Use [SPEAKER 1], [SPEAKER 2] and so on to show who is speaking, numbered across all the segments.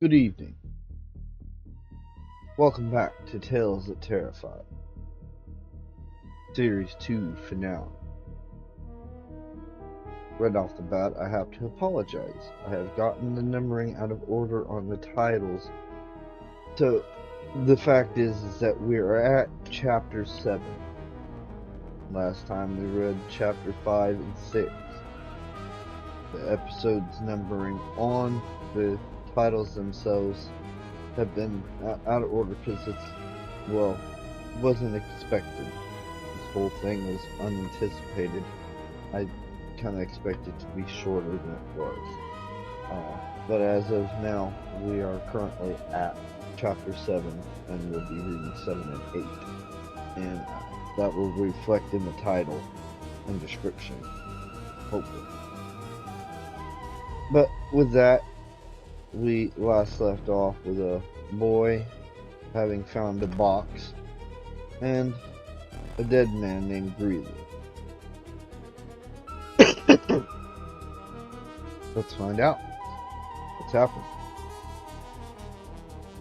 [SPEAKER 1] Good evening. Welcome back to Tales that Terrify, Series 2 finale. Right off the bat, I have to apologize. I have gotten the numbering out of order on the titles. So, the fact is that we are at Chapter 7. Last time we read Chapter 5 and 6. The episodes numbering on the titles themselves have been out of order because wasn't expected. This whole thing was unanticipated. I kind of expected it to be shorter than it was. But as of now, we are currently at Chapter 7, and we'll be reading 7 and 8. And that will reflect in the title and description, hopefully. But with that, we last left off with a boy having found a box and a dead man named Greeley. Let's find out what's happened.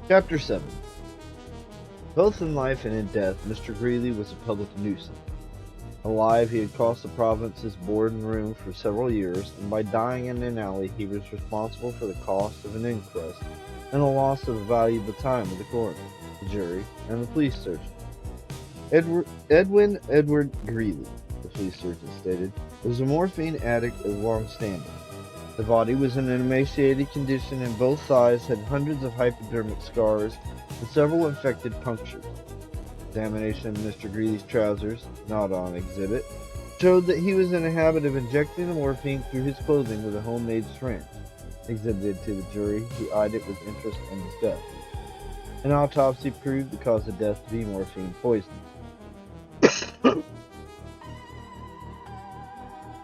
[SPEAKER 1] Chapter 7. Both in life and in death, Mr. Greeley was a public nuisance. Alive, he had cost the province his board and room for several years, and by dying in an alley, he was responsible for the cost of an inquest and the loss of valuable time of the coroner, the jury, and the police surgeon. Edwin Greeley, the police surgeon stated, was a morphine addict of long standing. The body was in an emaciated condition, and both thighs had hundreds of hypodermic scars and several infected punctures. Examination of Mr. Greeley's trousers, not on exhibit, showed that he was in a habit of injecting the morphine through his clothing with a homemade syringe. Exhibited to the jury, he eyed it with interest and disgust. An autopsy proved the cause of death to be morphine poisoning.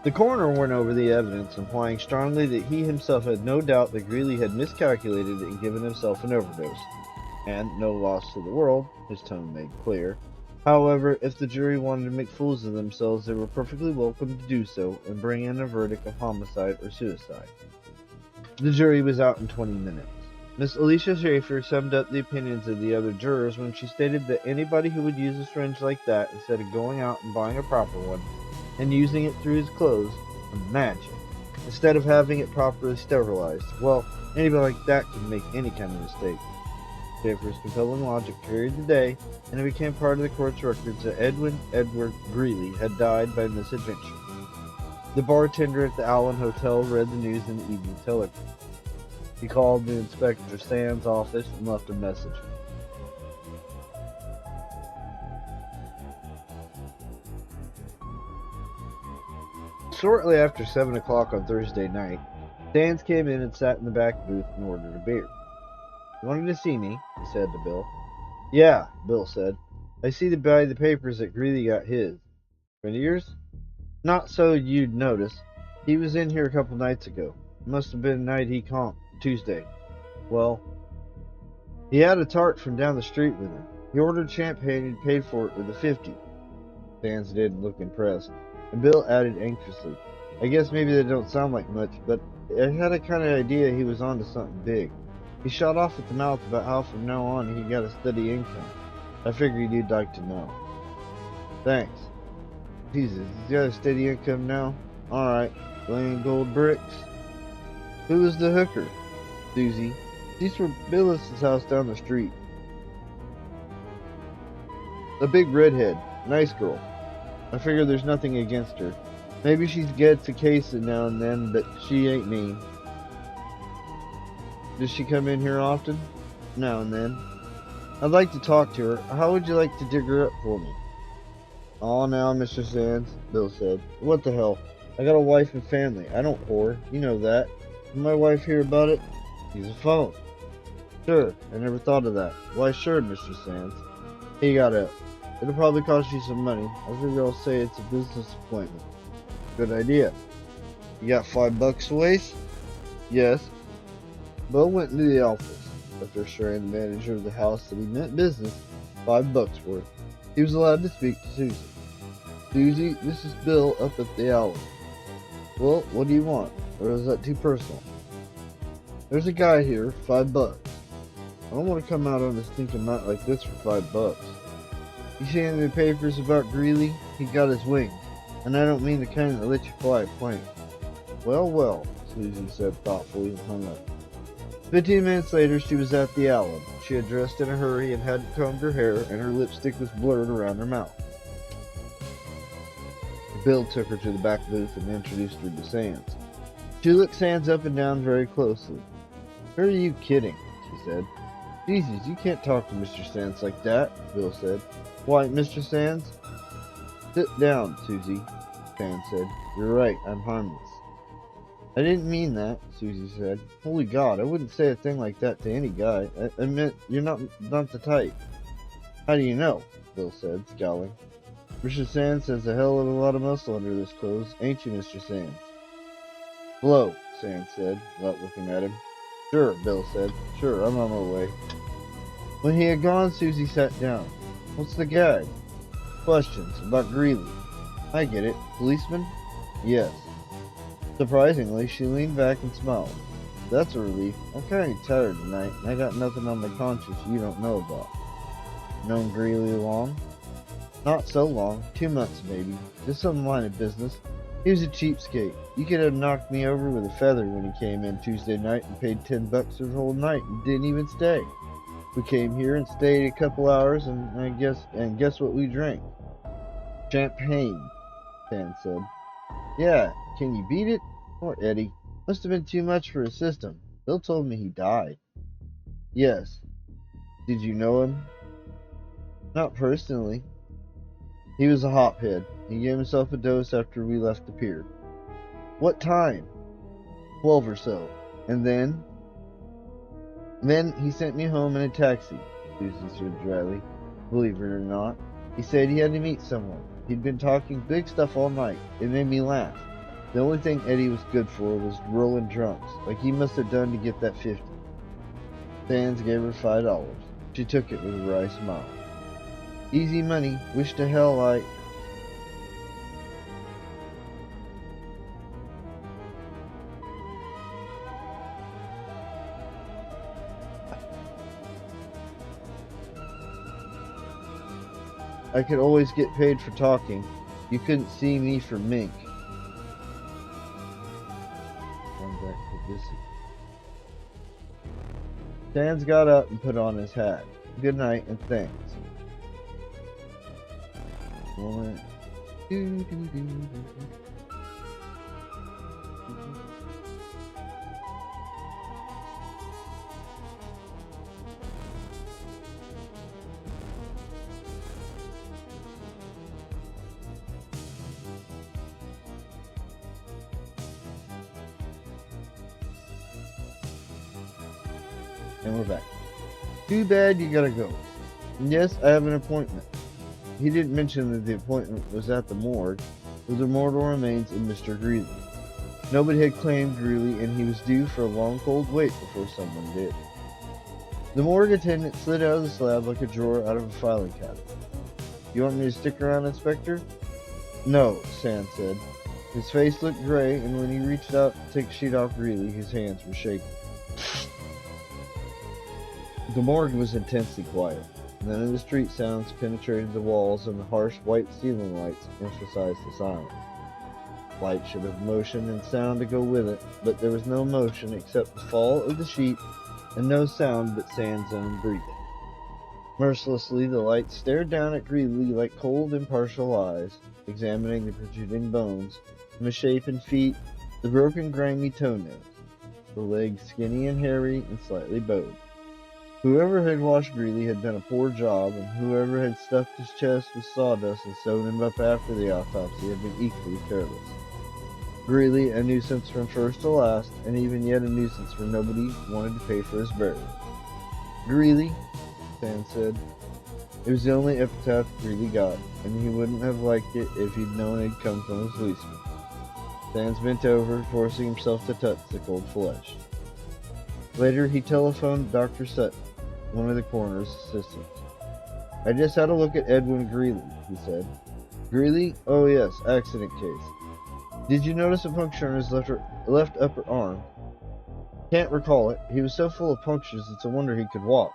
[SPEAKER 1] The coroner went over the evidence, implying strongly that he himself had no doubt that Greeley had miscalculated and given himself an overdose, and no loss to the world, his tone made clear. However, if the jury wanted to make fools of themselves, they were perfectly welcome to do so and bring in a verdict of homicide or suicide. The jury was out in 20 minutes. Miss Alicia Schaefer summed up the opinions of the other jurors when she stated that anybody who would use a syringe like that instead of going out and buying a proper one and using it through his clothes, imagine, instead of having it properly sterilized, well, anybody like that could make any kind of mistake. Schaefer's compelling logic carried the day, and it became part of the court's records that Edward Greeley had died by misadventure. The bartender at the Allen Hotel read the news in the Evening Telegram. He called the Inspector Sands' office and left a message. Shortly after 7 o'clock on Thursday night, Sands came in and sat in the back booth and ordered a beer. "You wanted to see me?" he said to Bill. "Yeah," Bill said. "I see by the papers that Greeley got his. Friend of yours?" "Not so you'd notice. He was in here a couple nights ago. It must have been the night he comped, Tuesday. Well, he had a tart from down the street with him. He ordered champagne and paid for it with a 50. Sands didn't look impressed, and Bill added anxiously, "I guess maybe that don't sound like much, but I had a kind of idea he was onto something big. He shot off at the mouth about how from now on he got a steady income. I figured you'd like to know." "Thanks." "Jesus, he's got a steady income now? Alright, laying gold bricks." "Who was the hooker?" "Susie. She's from Billis's house down the street. A big redhead. Nice girl. I figure there's nothing against her. Maybe she gets a case now and then, but she ain't mean." "Does she come in here often?" "Now and then." "I'd like to talk to her. How would you like to dig her up for me?" "Aw, now, Mr. Sands," Bill said. "What the hell? I got a wife and family. I don't whore. You know that. Did my wife hear about it?" "Use a phone." "Sure. I never thought of that." "Why, sure, Mr. Sands." He got up. "It'll probably cost you some money. I figure I'll say it's a business appointment." "Good idea. You got $5 to waste?" "Yes." Bill went into the office. After assuring the manager of the house that he meant business, $5 worth, he was allowed to speak to Susie. "Susie, this is Bill up at the Allen." "Well, what do you want? Or is that too personal?" There's a guy here, $5. I don't want to come out on a stinking night like this for $5. You see any of the papers about Greeley? He got his wings. And I don't mean the kind that let you fly a plane. Well, well, Susie said thoughtfully and hung up. 15 minutes later, she was at the Allen. She had dressed in a hurry and hadn't combed her hair, and her lipstick was blurred around her mouth. Bill took her to the back booth and introduced her to Sands. She looked Sands up and down very closely. Who are you kidding? She said. Jesus, you can't talk to Mr. Sands like that, Bill said. Why, Mr. Sands? Sit down, Susie, Sands said. You're right, I'm harmless. I didn't mean that, Susie said. Holy God, I wouldn't say a thing like that to any guy. I meant you're not the type. How do you know? Bill said, scowling. Mr. Sands has a hell of a lot of muscle under those clothes, ain't you, Mr. Sands? Blow, Sands said, without looking at him. Sure, Bill said. Sure, I'm on my way. When he had gone, Susie sat down. What's the gag? Questions about Greeley. I get it. Policeman? Yes. Surprisingly, she leaned back and smiled. That's a relief. I'm kind of tired tonight, and I got nothing on my conscience you don't know about. Known Greeley long? Not so long. 2 months, maybe. Just some line of business. He was a cheapskate. You could have knocked me over with a feather when he came in Tuesday night and paid $10 for the whole night and didn't even stay. We came here and stayed a couple hours, and guess what we drank? Champagne, Sands said. Yeah, can you beat it? Poor Eddie. Must have been too much for his system. Bill told me he died. Yes. Did you know him? Not personally. He was a hophead. He gave himself a dose after we left the pier. What time? 12 or so. And then? Then he sent me home in a taxi, Susie said dryly. Believe it or not. He said he had to meet someone. He'd been talking big stuff all night. It made me laugh. The only thing Eddie was good for was rolling drunks, like he must have done to get that 50. Sands gave her $5. She took it with a wry smile. Easy money. Wish to hell I could always get paid for talking. You couldn't see me for mink. Sands got up and put on his hat. Good night and thanks. And we're back. Too bad you gotta go. And yes, I have an appointment. He didn't mention that the appointment was at the morgue, with the mortal remains of Mr. Greeley. Nobody had claimed Greeley, and he was due for a long cold wait before someone did. The morgue attendant slid out of the slab like a drawer out of a filing cabinet. You want me to stick around, Inspector? No, Sands said. His face looked gray, and when he reached out to take a sheet off Greeley, his hands were shaking. The morgue was intensely quiet. None of the street sounds penetrated the walls, and the harsh white ceiling lights emphasized the silence. Light should have motion and sound to go with it, but there was no motion except the fall of the sheet, and no sound but Sands' own breathing. Mercilessly, the light stared down at Greeley like cold, impartial eyes, examining the protruding bones, the misshapen feet, the broken, grimy toenails, the legs skinny and hairy and slightly bowed. Whoever had washed Greeley had done a poor job, and whoever had stuffed his chest with sawdust and sewn him up after the autopsy had been equally careless. Greeley, a nuisance from first to last, and even yet a nuisance for nobody wanted to pay for his burial. Greeley, Sands said. It was the only epitaph Greeley got, and he wouldn't have liked it if he'd known it had come from his policeman. Sands bent over, forcing himself to touch the cold flesh. Later, he telephoned Dr. Sutton, one of the coroner's assistants. I just had a look at Edwin Greeley, he said. Greeley? Oh yes, accident case. Did you notice a puncture on his left upper arm? Can't recall it. He was so full of punctures it's a wonder he could walk.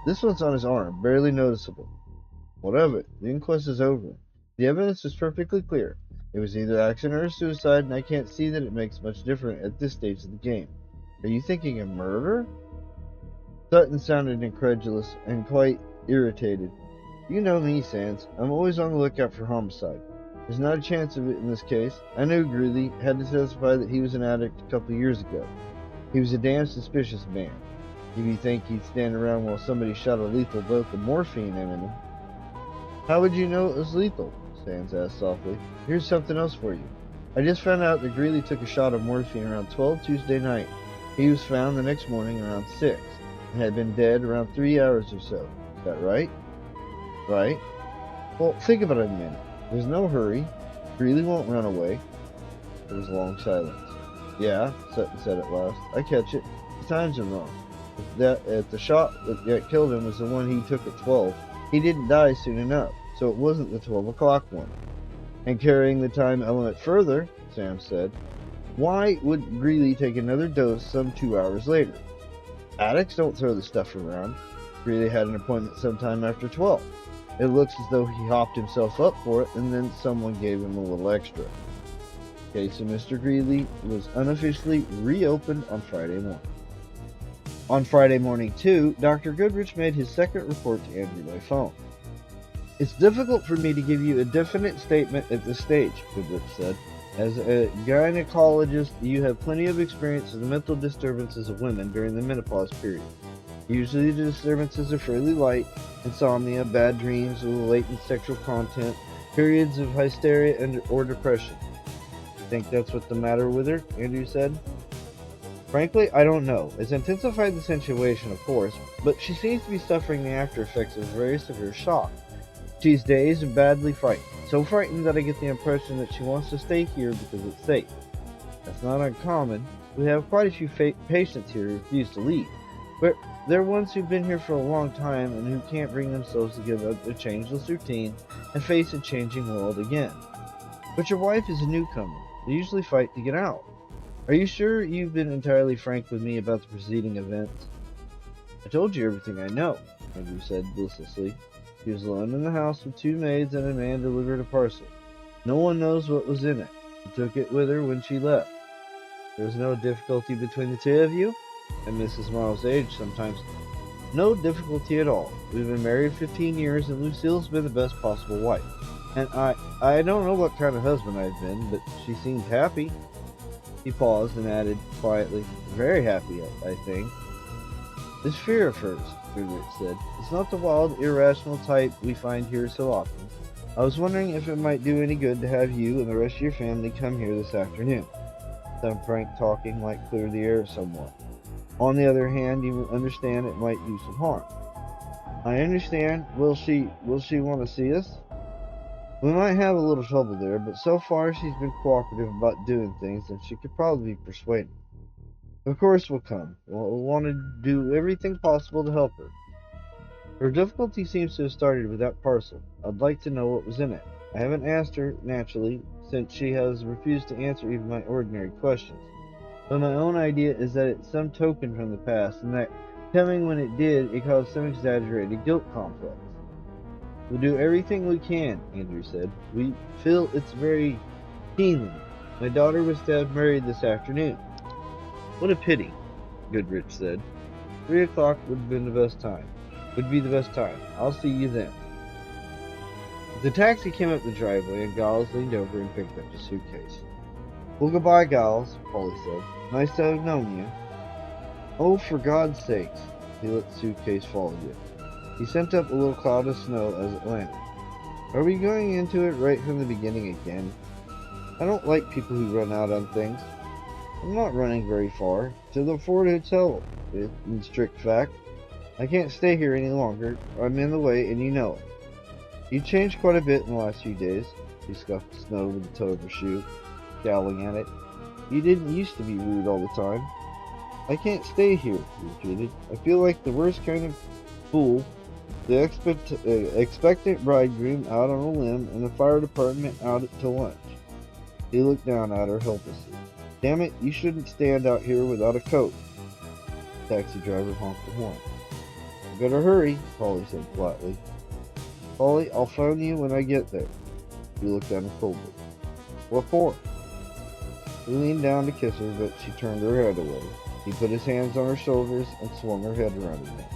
[SPEAKER 1] This one's on his arm, barely noticeable. What of it? The inquest is over. The evidence is perfectly clear. It was either accident or suicide, and I can't see that it makes much difference at this stage of the game. Are you thinking of murder? Sutton sounded incredulous and quite irritated. You know me, Sands. I'm always on the lookout for homicide. There's not a chance of it in this case. I knew Greeley had to testify that he was an addict a couple of years ago. He was a damn suspicious man. If you think he'd stand around while somebody shot a lethal dose of morphine in him. How would you know it was lethal? Sands asked softly. Here's something else for you. I just found out that Greeley took a shot of morphine around 12 Tuesday night. He was found the next morning around 6 and had been dead around 3 hours or so. Is that right? Right. Well, think about it a minute. There's no hurry. Greeley won't run away. There was a long silence. Yeah, Sutton said at last. I catch it. The times are wrong. If the shot that killed him was the one he took at 12, he didn't die soon enough, so it wasn't the 12 o'clock one. And carrying the time element further, Sam said, why would Greeley take another dose some 2 hours later? Addicts don't throw the stuff around. Greeley had an appointment sometime after 12. It looks as though he hopped himself up for it, and then someone gave him a little extra. Case of Mr. Greeley was unofficially reopened on Friday morning. On Friday morning, too, Dr. Goodrich made his second report to Andrew by phone. It's difficult for me to give you a definite statement at this stage, Goodrich said. As a gynecologist, you have plenty of experience with the mental disturbances of women during the menopause period. Usually the disturbances are fairly light: insomnia, bad dreams with latent sexual content, periods of hysteria or depression. Think that's what's the matter with her? Andrew said. Frankly, I don't know. It's intensified the situation, of course, but she seems to be suffering the after effects of a very severe shock. She's dazed and badly frightened. So frightened that I get the impression that she wants to stay here because it's safe. That's not uncommon. We have quite a few patients here who refuse to leave. But they're ones who've been here for a long time and who can't bring themselves to give up their changeless routine and face a changing world again. But your wife is a newcomer. They usually fight to get out. Are you sure you've been entirely frank with me about the preceding events? I told you everything I know, Andrew said listlessly. She was alone in the house with 2 maids and a man delivered a parcel. No one knows what was in it. She took it with her when she left. There was no difficulty between the 2 of you? And Mrs. Miles' age sometimes. No difficulty at all. We've been married 15 years and Lucille's been the best possible wife. And I don't know what kind of husband I've been, but she seemed happy. He paused and added quietly, very happy, I think. This fear of hers, Goodrich said. It's not the wild, irrational type we find here so often. I was wondering if it might do any good to have you and the rest of your family come here this afternoon. Some frank talking might clear the air somewhat. On the other hand, you understand it might do some harm. I understand. Will she want to see us? We might have a little trouble there, but so far she's been cooperative about doing things, and she could probably be persuaded. Of course we'll come. We'll want to do everything possible to help her. Her difficulty seems to have started with that parcel. I'd like to know what was in it. I haven't asked her, naturally, since she has refused to answer even my ordinary questions. But my own idea is that it's some token from the past, and that, coming when it did, it caused some exaggerated guilt complex. We'll do everything we can, Andrew said. We feel it's very keenly. My daughter was to have married this afternoon. What a pity, Goodrich said. 3 o'clock would be the best time. I'll see you then. The taxi came up the driveway, and Giles leaned over and picked up his suitcase. Well, goodbye, Giles, Polly said. Nice to have known you. Oh, for God's sakes. He let the suitcase fall again. He sent up a little cloud of snow as it landed. Are we going into it right from the beginning again? I don't like people who run out on things. I'm not running very far. To the Ford Hotel, in strict fact. I can't stay here any longer. I'm in the way, and you know it. You've changed quite a bit in the last few days. She scuffed the snow with the toe of her shoe, scowling at it. You didn't used to be rude all the time. I can't stay here, he repeated. I feel like the worst kind of fool. The expectant bridegroom out on a limb, and the fire department out to lunch. He looked down at her helplessly. Damn it, you shouldn't stand out here without a coat. The taxi driver honked the horn. "You better hurry," Polly said flatly. "Polly, I'll phone you when I get there." He looked at her coldly. "What for?" He leaned down to kiss her, but she turned her head away. He put his hands on her shoulders and swung her head around his neck.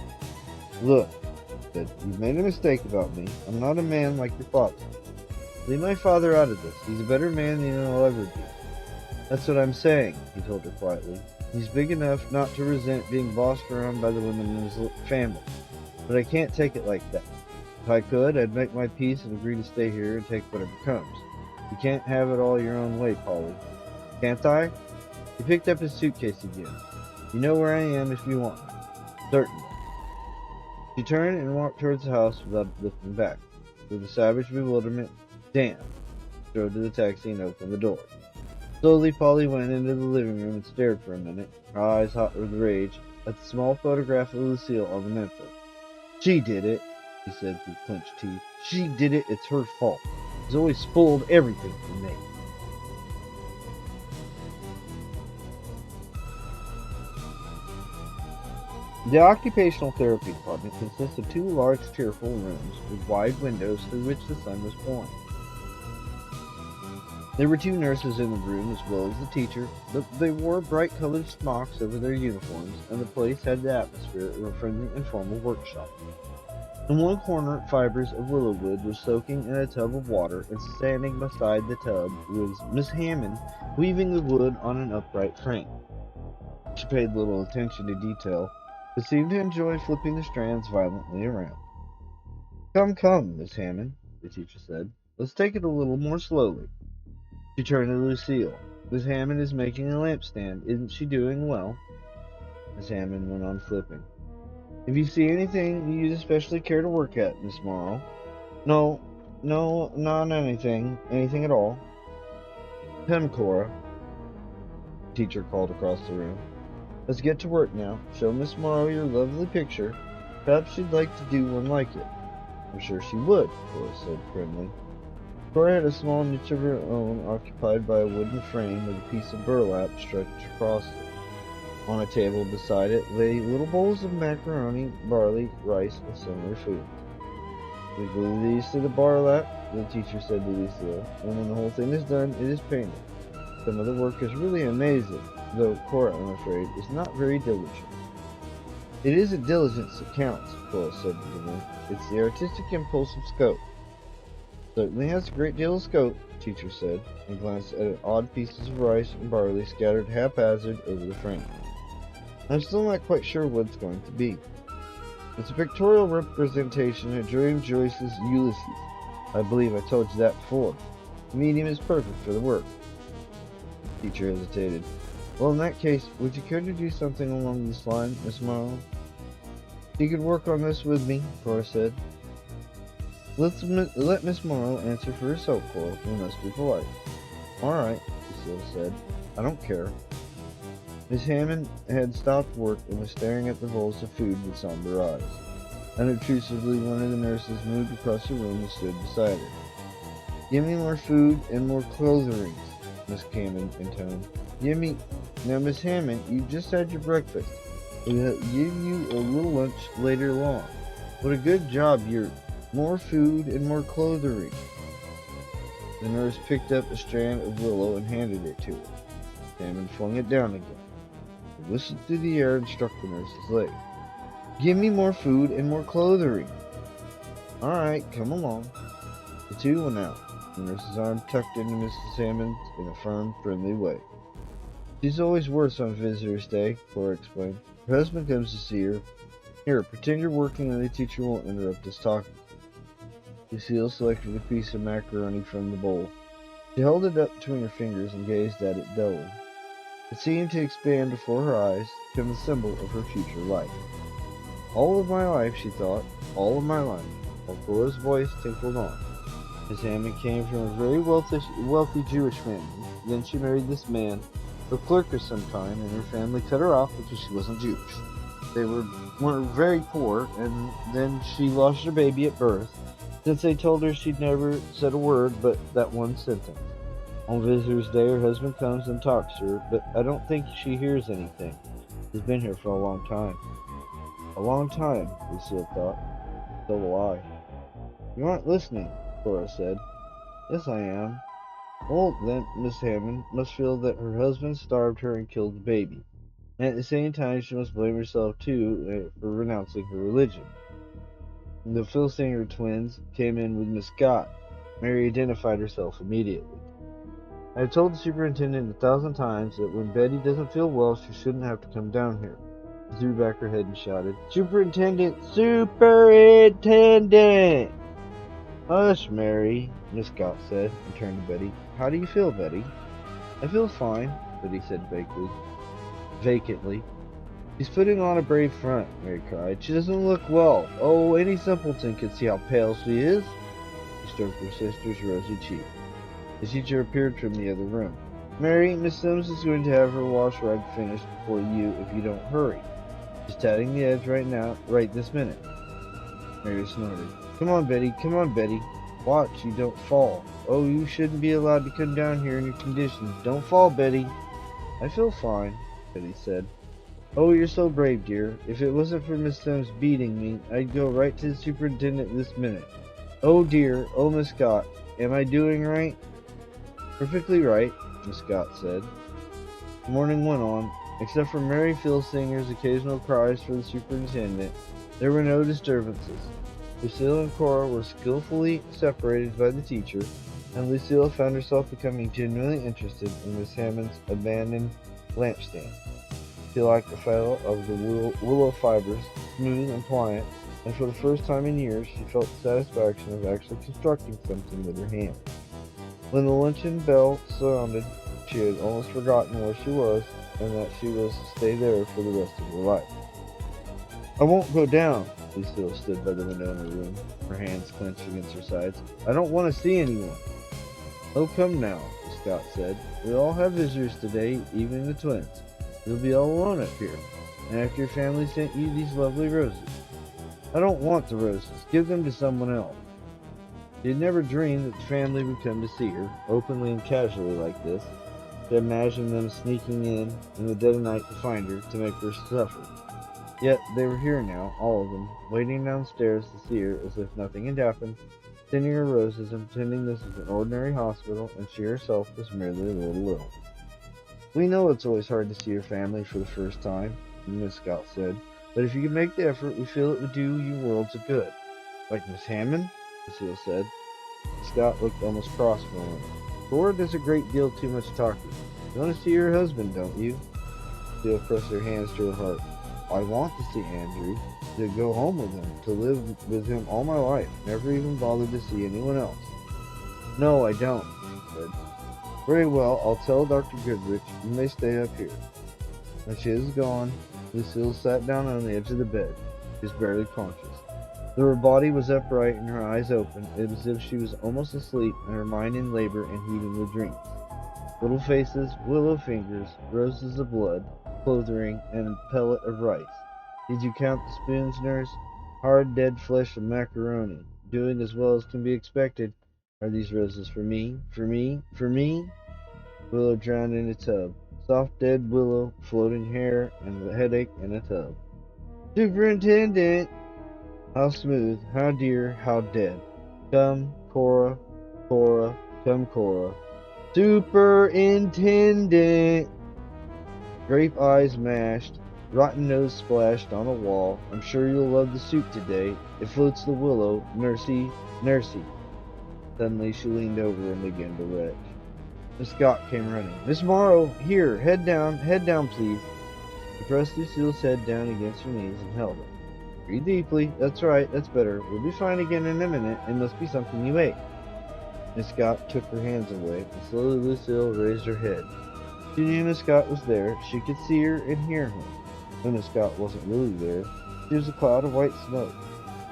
[SPEAKER 1] "Look," he said, "you've made a mistake about me. I'm not a man like your father. Leave my father out of this. He's a better man than he'll ever be." "That's what I'm saying," he told her quietly. "He's big enough not to resent being bossed around by the women in his family. But I can't take it like that. If I could, I'd make my peace and agree to stay here and take whatever comes. You can't have it all your own way, Polly." "Can't I?" He picked up his suitcase again. "You know where I am if you want me." "Certainly." She turned and walked towards the house without looking back. With a savage bewilderment, "Damn!" She strode to the taxi and opened the door. Slowly, Polly went into the living room and stared for a minute, her eyes hot with rage, at the small photograph of Lucille on the mantel. "She did it," he said through clenched teeth. "She did it. It's her fault. She's always spoiled everything for me." The occupational therapy department consists of 2 large, cheerful rooms with wide windows through which the sun was pouring. There were 2 nurses in the room as well as the teacher, but they wore bright-colored smocks over their uniforms, and the place had the atmosphere of a friendly, informal workshop. In one corner, fibers of willow wood were soaking in a tub of water, and standing beside the tub was Miss Hammond, weaving the wood on an upright frame. She paid little attention to detail, but seemed to enjoy flipping the strands violently around. "Come, come, Miss Hammond," the teacher said. "Let's take it a little more slowly." She turned to Lucille. "Miss Hammond is making a lampstand. Isn't she doing well?" Miss Hammond went on flipping. "If you see anything you'd especially care to work at, Miss Morrow?" No, not anything. Anything at all." "Come, Cora," the teacher called across the room. "Let's get to work now. Show Miss Morrow your lovely picture. Perhaps she'd like to do one like it." "I'm sure she would," Cora said primly. Cora had a small niche of her own occupied by a wooden frame with a piece of burlap stretched across it. On a table beside it lay little bowls of macaroni, barley, rice, and similar foods. "We glue these to the burlap," the teacher said to Lucille, "and when the whole thing is done, it is painted. Some of the work is really amazing, though Cora, I'm afraid, is not very diligent." "It isn't diligence that counts," Cora said to the room. "It's the artistic impulse of scope." "Certainly has a great deal of scope," the teacher said, and glanced at odd pieces of rice and barley scattered haphazard over the frame. "I'm still not quite sure what it's going to be. It's a pictorial representation of William Joyce's Ulysses. I believe I told you that before. The medium is perfect for the work." The teacher hesitated. "Well, in that case, would you care to do something along this line, Miss Morrow?" "You could work on this with me," Cora said. Let Miss Morrow answer for herself, Cora. We must be polite." "All right," Lucille said. "I don't care." Miss Hammond had stopped work and was staring at the bowls of food with somber eyes. Unobtrusively, one of the nurses moved across the room and stood beside her. "Give me more food and more clothes," Miss Hammond intoned. "Give me—" "Now, Miss Hammond, you've just had your breakfast. We'll give you a little lunch later on. What a good job you're— more food and more clothing." The nurse picked up a strand of willow and handed it to her. Hammond flung it down again. It whistled through the air and struck the nurse's leg. "Give me more food and more clothing." "All right, come along." The 2 went out, the nurse's arm tucked into Mrs. Hammond's in a firm, friendly way. "She's always worse on visitor's day," Cora explained. "Her husband comes to see her. Here, pretend you're working and the teacher won't interrupt us talking." Lucille selected a piece of macaroni from the bowl. She held it up between her fingers and gazed at it dully. It seemed to expand before her eyes, become a symbol of her future life. "All of my life," she thought, "all of my life," while Cora's voice tinkled on. Miss Hammond came from a very wealthy Jewish family. Then she married this man, a clerk of some kind, and her family cut her off because she wasn't Jewish. They were very poor, and then she lost her baby at birth, since they told her she'd never said a word but that one sentence. On visitor's day, her husband comes and talks to her, but I don't think she hears anything. He's been here for a long time. A long time, Lucille thought. So will I. You aren't listening, Cora said. Yes, I am. Well, then, Miss Hammond must feel that her husband starved her and killed the baby. And at the same time, she must blame herself, too, for renouncing her religion. The Filsinger twins came in with Miss Scott. Mary identified herself immediately. I have told the superintendent 1,000 times that when Betty doesn't feel well, she shouldn't have to come down here. She threw back her head and shouted, Superintendent! Superintendent! Hush, Mary, Miss Scott said, and turned to Betty. How do you feel, Betty? I feel fine, Betty said vacantly. She's putting on a brave front, Mary cried. She doesn't look well. Oh, any simpleton could see how pale she is. She stroked her sister's rosy cheek. The teacher appeared from the other room. Mary, Miss Sims is going to have her wash rag finished before you if you don't hurry. She's tatting the edge right now, right this minute. Mary snorted. Come on, Betty. Come on, Betty. Watch, you don't fall. Oh, you shouldn't be allowed to come down here in your condition. Don't fall, Betty. I feel fine, Betty said. Oh, you're so brave, dear. If it wasn't for Miss Sims beating me, I'd go right to the superintendent this minute. Oh, dear. Oh, Miss Scott. Am I doing right? Perfectly right, Miss Scott said. The morning went on. Except for Mary Filsinger's occasional cries for the superintendent, there were no disturbances. Lucille and Cora were skillfully separated by the teacher, and Lucille found herself becoming genuinely interested in Miss Hammond's abandoned lampstand. She liked the feel of the willow fibers, smooth and pliant, and for the first time in years she felt the satisfaction of actually constructing something with her hands. When the luncheon bell sounded, she had almost forgotten where she was and that she was to stay there for the rest of her life. I won't go down. Lucille stood by the window in her room, her hands clenched against her sides. I don't want to see anyone. Oh, come now, Scott said. We all have visitors today, even the twins. You'll be all alone up here. And after your family sent you these lovely roses. I don't want the roses. Give them to someone else. She had never dreamed that the family would come to see her, openly and casually like this. She had imagined them sneaking in the dead of night to find her, to make her suffer. Yet they were here now, all of them, waiting downstairs to see her as if nothing had happened, sending her roses and pretending this was an ordinary hospital and she herself was merely a little ill. We know it's always hard to see your family for the first time, Miss Scott said, but if you could make the effort, we feel it would do you worlds of good. Like Miss Hammond? Lucille said. Scott looked almost cross for a moment. Cora does a great deal too much talking. You want to see your husband, don't you? Lucille pressed her hands to her heart. I want to see Andrew, to go home with him, to live with him all my life, never even bothered to see anyone else. No, I don't, she said. Very well, I'll tell Dr. Goodrich you may stay up here. When she was gone, Lucille sat down on the edge of the bed. She was barely conscious. Though her body was upright and her eyes open, it was as if she was almost asleep and her mind in labor and heaving with dreams. Little faces, willow fingers, roses of blood, clothing, and a pellet of rice. Did you count the spoons, nurse? Hard, dead flesh of macaroni, doing as well as can be expected. Are these roses for me? For me? For me? Willow drowned in a tub. Soft, dead willow, floating hair, and a headache in a tub. Superintendent! How smooth, how dear, how dead. Come, Cora, Cora, come, Cora. Superintendent! Grape eyes mashed, rotten nose splashed on a wall. I'm sure you'll love the soup today. It floats the willow, nursey, nursey. Suddenly she leaned over and began to retch. Miss Scott came running. Miss Morrow, here, head down, please. She pressed Lucille's head down against her knees and held her. Breathe deeply. That's right, that's better. We'll be fine again in a minute. It must be something you ate. Miss Scott took her hands away, and slowly Lucille raised her head. She knew Miss Scott was there. She could see her and hear her. But Miss Scott wasn't really there. She was a cloud of white smoke.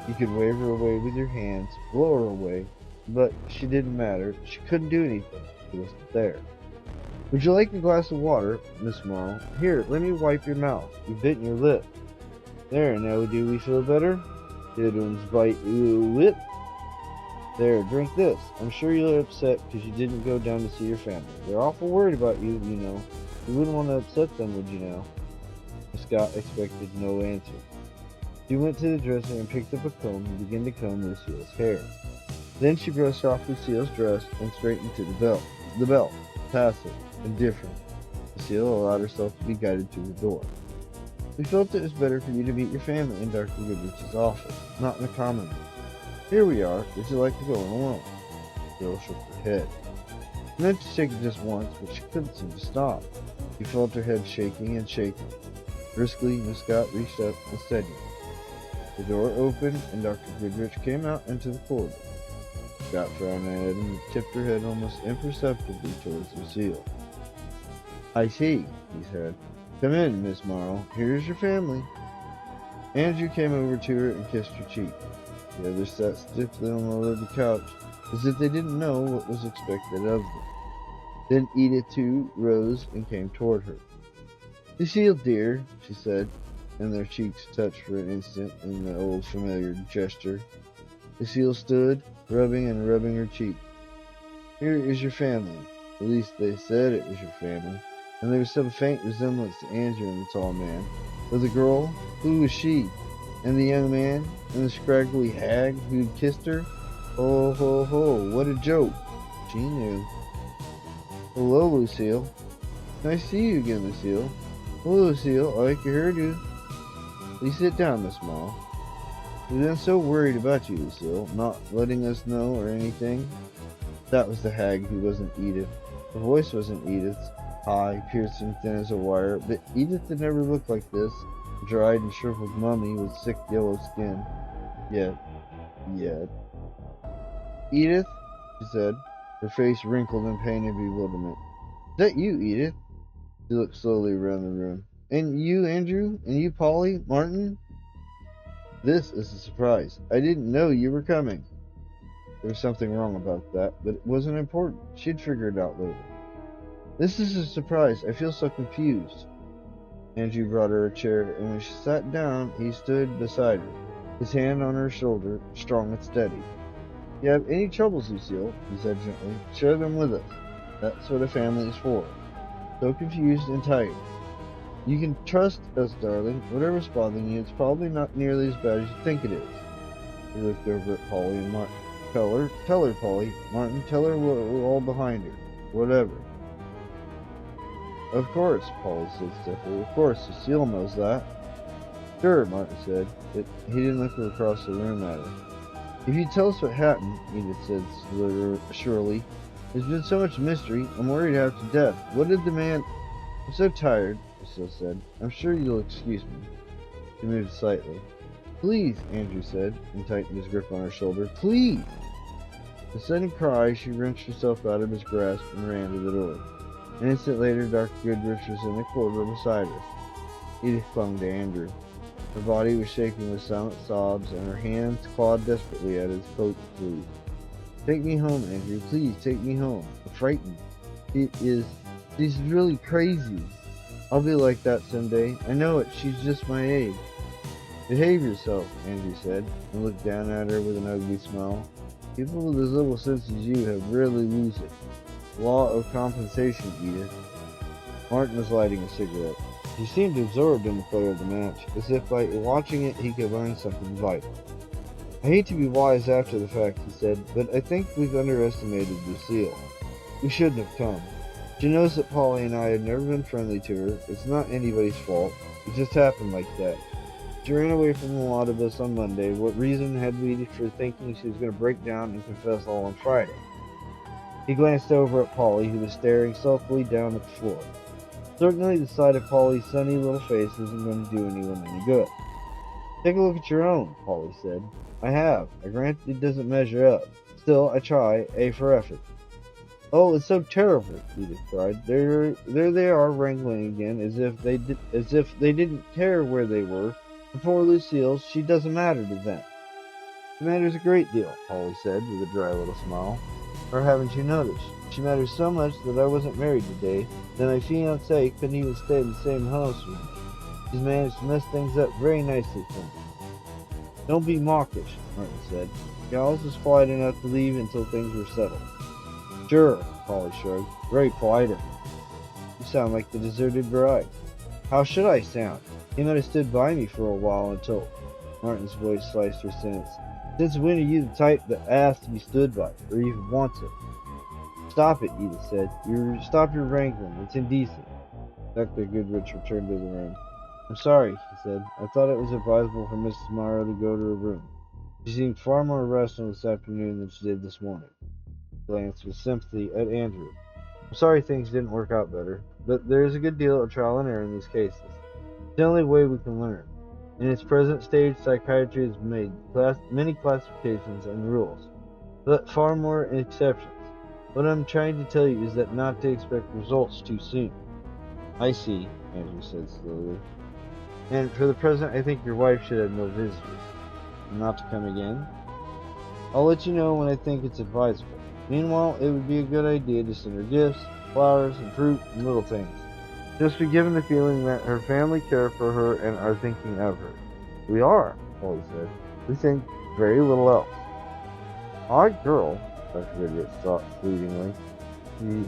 [SPEAKER 1] You could wave her away with your hands, blow her away, but she didn't matter. She couldn't do anything. She wasn't there. Would you like a glass of water, Miss Morrow? Here, let me wipe your mouth. You've bitten your lip. There, now do we feel better? Good one's bite. Ooh, whip. There, drink this. I'm sure you're upset because you didn't go down to see your family. They're awful worried about you, you know. You wouldn't want to upset them, would you now? Scott expected no answer. She went to the dresser and picked up a comb and began to comb Lucille's hair. Then she brushed off Lucille's dress and straightened to the belt. The belt, passive, indifferent. Lucille allowed herself to be guided to the door. We felt it was better for you to meet your family in Dr. Goodrich's office, not in the common room. Here we are. Would you like to go in alone? Lucille shook her head. She meant to shake it just once, but she couldn't seem to stop. She felt her head shaking and shaking. Briskly, Miss Scott reached up and steadied her. The door opened, and Dr. Goodrich came out into the corridor. Scott frowned at him and tipped her head almost imperceptibly towards Lucille. I see, he said. Come in, Miss Morrow. Here's your family. Andrew came over to her and kissed her cheek. The others sat stiffly on the lid of the couch, as if they didn't know what was expected of them. Then Edith, too, rose and came toward her. Lucille, dear, she said, and their cheeks touched for an instant in the old familiar gesture. Lucille stood, rubbing and rubbing her cheek. Here is your family. At least they said it was your family. And there was some faint resemblance to Andrew and the tall man. But the girl, who was she? And the young man? And the scraggly hag who'd kissed her? Ho, ho, ho, what a joke. She knew. Hello, Lucille. Nice to see you again, Lucille. Hello, Lucille. I like your hairdo. Please sit down, Miss Morrow. We've been so worried about you, Lucille, not letting us know or anything. That was the hag who wasn't Edith. Her voice wasn't Edith's. High, piercing, thin as a wire, but Edith had never looked like this, a dried and shriveled mummy with sick yellow skin. Yet. Edith, she said, her face wrinkled in pain and bewilderment. Is that you, Edith? She looked slowly around the room. And you, Andrew? And you, Polly? Martin? This is a surprise. I didn't know you were coming. There was something wrong about that, but it wasn't important. She'd figure it out later. This is a surprise. I feel so confused. Andrew brought her a chair, and when she sat down, he stood beside her, his hand on her shoulder, strong and steady. If you have any troubles, Lucille, he said gently, share them with us. That's what a family is for. So confused and tired. You can trust us, darling. Whatever's bothering you, it's probably not nearly as bad as you think it is. He looked over at Polly and Martin. Tell her, Polly. Martin, tell her we're all behind her. Whatever. Of course, Polly said stiffly. Of course, Lucille knows that. Sure, Martin said, but he didn't look across the room at her. If you tell us what happened, Edith said surely. There's been so much mystery, I'm worried half to death. What did the man... I'm so tired, Lucille said. I'm sure you'll excuse me. She moved slightly. Please, Andrew said, and tightened his grip on her shoulder. Please! With a sudden cry, she wrenched herself out of his grasp and ran to the door. An instant later, Dr. Goodrich was in the corridor beside her. Edith clung to Andrew. Her body was shaking with silent sobs, and her hands clawed desperately at his coat sleeve. Take me home, Andrew. Please, take me home. I'm frightened. She's really crazy. I'll be like that someday. I know it. She's just my age. Behave yourself, Andrew said, and looked down at her with an ugly smile. People with as little sense as you have rarely lose it. Law of compensation, Edith. Martin was lighting a cigarette. He seemed absorbed in the play of the match, as if by watching it he could learn something vital. I hate to be wise after the fact, he said, but I think we've underestimated Lucille. We shouldn't have come. She knows that Polly and I had never been friendly to her. It's not anybody's fault. It just happened like that. She ran away from the lot of us on Monday. What reason had we for thinking she was going to break down and confess all on Friday? He glanced over at Polly, who was staring sulkily down at the floor. Certainly the sight of Polly's sunny little face isn't going to do anyone any good. Take a look at your own, Polly said. I have. I grant it doesn't measure up. Still, I try. A for effort. Oh, it's so terrible, Edith cried. There they are wrangling again, as if they didn't care where they were. And poor Lucille, she doesn't matter to them. She matters a great deal, Polly said with a dry little smile. Or haven't you noticed? She matters so much that I wasn't married today, that my fiancé couldn't even stay in the same house with me. She's managed to mess things up very nicely for me. Don't be mawkish, Martin said. Giles was polite enough to leave until things were settled. Sure, Polly shrugged. Very polite of him. You sound like the deserted bride. How should I sound? He might have stood by me for a while until... Martin's voice sliced her sentence. Since when are you the type that asks to be stood by, or even wants it? Stop it, Edith said. Stop your wrangling. It's indecent. Dr. Goodrich returned to the room. I'm sorry, he said. I thought it was advisable for Mrs. Morrow to go to her room. She seemed far more rational this afternoon than she did this morning. He glanced with sympathy at Andrew. I'm sorry things didn't work out better, but there is a good deal of trial and error in these cases. It's the only way we can learn. In its present stage, psychiatry has made many classifications and rules, but far more exceptions. What I'm trying to tell you is that not to expect results too soon. I see, Andrew said slowly. And for the present, I think your wife should have no visitors. Not to come again? I'll let you know when I think it's advisable. Meanwhile, it would be a good idea to send her gifts, flowers, and fruit, and little things. Just be given the feeling that her family care for her and are thinking of her. We are, Polly said. We think very little else. Odd girl, Dr. Goodrich thought fleetingly.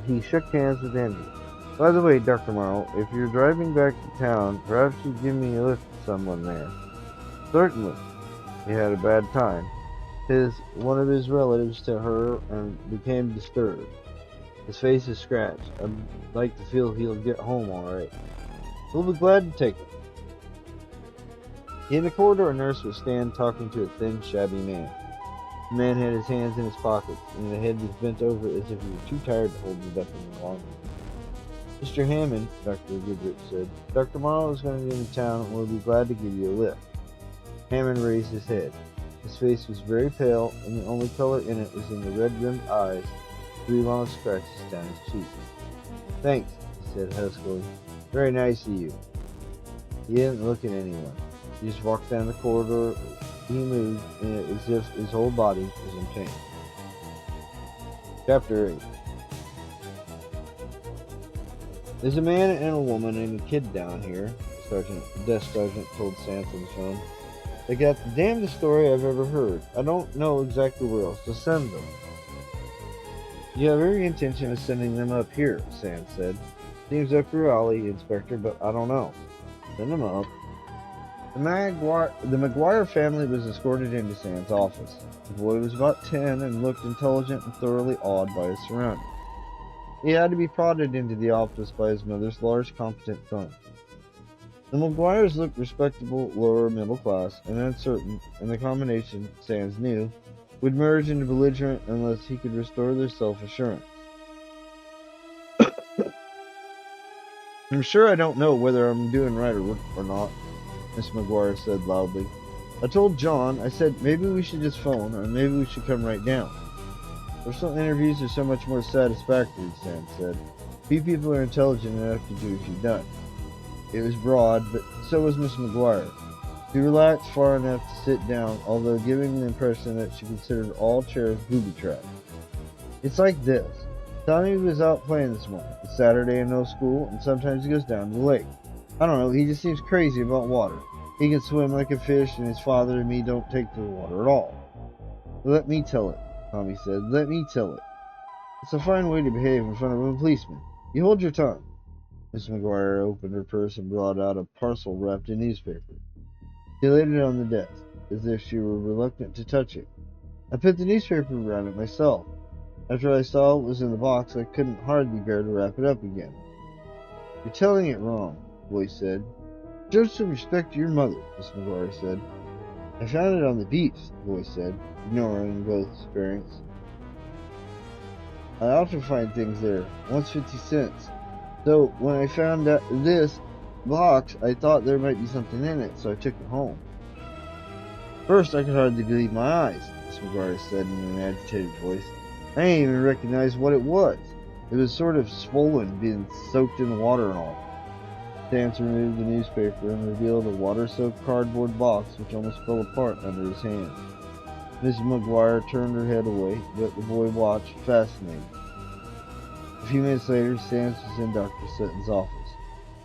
[SPEAKER 1] He shook hands with Andrew. By the way, Dr. Morrow, if you're driving back to town, perhaps you'd give me a lift to someone there. Certainly. He had a bad time. One of his relatives to her and became disturbed. His face is scratched. I'd like to feel he'll get home all right. We'll be glad to take him. In the corridor, a nurse would stand talking to a thin, shabby man. The man had his hands in his pockets, and the head was bent over as if he were too tired to hold it up any longer. Mr. Hammond, Dr. Goodrich said, Dr. Morrow is going to be in town and we'll be glad to give you a lift. Hammond raised his head. His face was very pale, and the only color in it was in the red-rimmed eyes, 3 long scratches down his cheek. Thanks, he said huskily. Very nice of you. He didn't look at anyone. He just walked down the corridor. He moved as if his whole body was in pain. Chapter 8. There's a man and a woman and a kid down here, Desk Sergeant told Sands on the phone. They got the damnedest story I've ever heard. I don't know exactly where else to send them. You have every intention of sending them up here, Sands said. Seems up your alley, Inspector, but I don't know. Send them up. The McGuire family was escorted into Sands' office. The boy was about 10 and looked intelligent and thoroughly awed by his surroundings. He had to be prodded into the office by his mother's large, competent thumb. The McGuires looked respectable, lower middle class, and uncertain, and the combination, Sands knew, would merge into belligerent unless he could restore their self-assurance. I'm sure I don't know whether I'm doing right or not, Miss McGuire said loudly. I told John, I said maybe we should just phone, or maybe we should come right down. Personal interviews are so much more satisfactory, Sands said. Few people are intelligent enough to do as you've done. It was broad, but so was Miss McGuire. She relaxed far enough to sit down, although giving the impression that she considered all chairs booby traps. It's like this. Tommy was out playing this morning. It's Saturday and no school, and sometimes he goes down to the lake. I don't know, he just seems crazy about water. He can swim like a fish, and his father and me don't take to the water at all. Let me tell it, Tommy said. Let me tell it. It's a fine way to behave in front of a policeman. You hold your tongue. Miss McGuire opened her purse and brought out a parcel wrapped in newspaper. She laid it on the desk, as if she were reluctant to touch it. I put the newspaper around it myself. After I saw it was in the box, I couldn't hardly bear to wrap it up again. You're telling it wrong, the boy said. Show some respect to your mother, Miss McGuire said. I found it on the beach, the boy said, ignoring both parents. I often find things there, once 50 cents. So when I found out this box, I thought there might be something in it, so I took it home. First, I could hardly believe my eyes, Miss McGuire said in an agitated voice. I didn't even recognize what it was. It was sort of swollen, being soaked in water and all. Sands removed the newspaper and revealed a water-soaked cardboard box which almost fell apart under his hand. Miss McGuire turned her head away, but the boy watched, fascinated. A few minutes later, Sands was in Dr. Sutton's office.